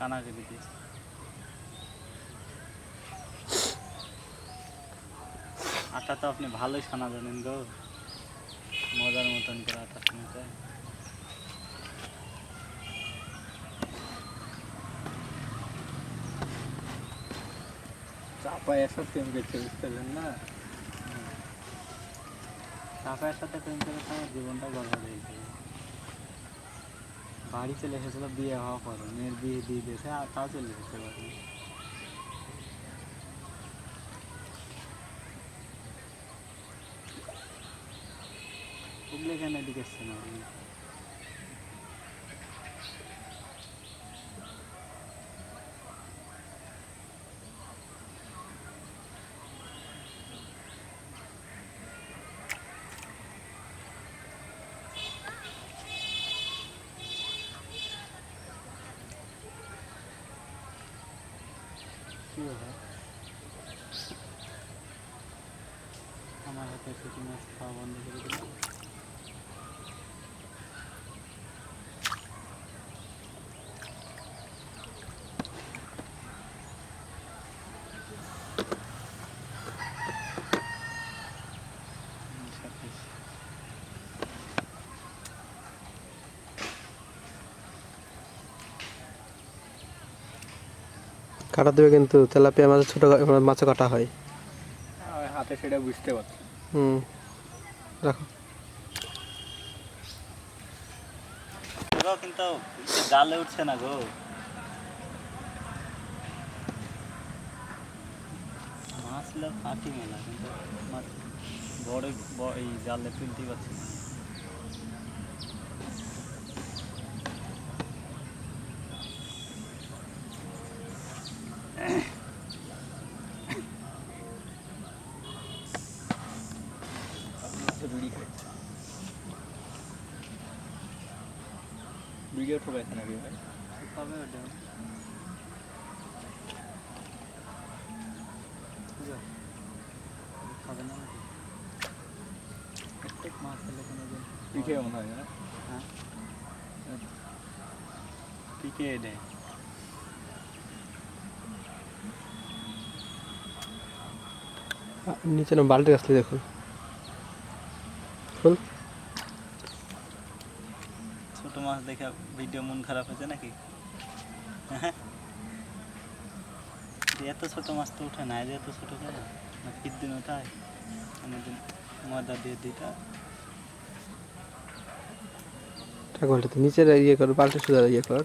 টানা করে দিয়েছে। আটা তো আপনি ভালোই ছানা জানেন গো, মজার মতন করে আটা ছানাতে। চাপায়ের সাথে প্রেম করছে, বুঝতে পারলেন না? চাপায়ের সাথে প্রেম করে তো আমার জীবনটা বরবাদ হয়ে গেছে। বাড়ি চলে এসেছিল বিয়ে হওয়া পরে, মেয়ের বিয়ে দিয়ে দিয়েছে আর তাও চলে এসেছে বাড়ি। উগলে কেন এদিকে এসছে না? কি হবে? আমার হাতে শুধু মাছ খাওয়া বন্ধ করে দিল। কাটা দেবে কিন্তু, তেলাপিয়া মাছ ছোট মাছও কাটা হয়। হাতে সেটা বুঝতে পারছি। রাখো। কিন্তু জালে উঠছে না গো। মাছ কাটি মেলা, কিন্তু মাছ বড় এই জালে তুলতেই পারছি না। ভিডিও ঠোকাইছে নাকি ভাই? কবে ওটা খাবে না নাকি? প্রত্যেক মাছ হলে কোনো দিন পিঠে মনে হয় না? হ্যাঁ, পিকে দেয়। নিচে না বালতি আসলে দেখুন। ফুল ছোট মাছ দেখে ভিডিও মন খারাপ হয়েছে নাকি? এত ছোট মাছ তো উঠে না, এত ছোট কেন না? ফির দিন ওঠায়, অনেকদিন ময়দা দিয়ে দিটা। নিচে ইয়ে কর, বালতি সুদা ইয়ে কর।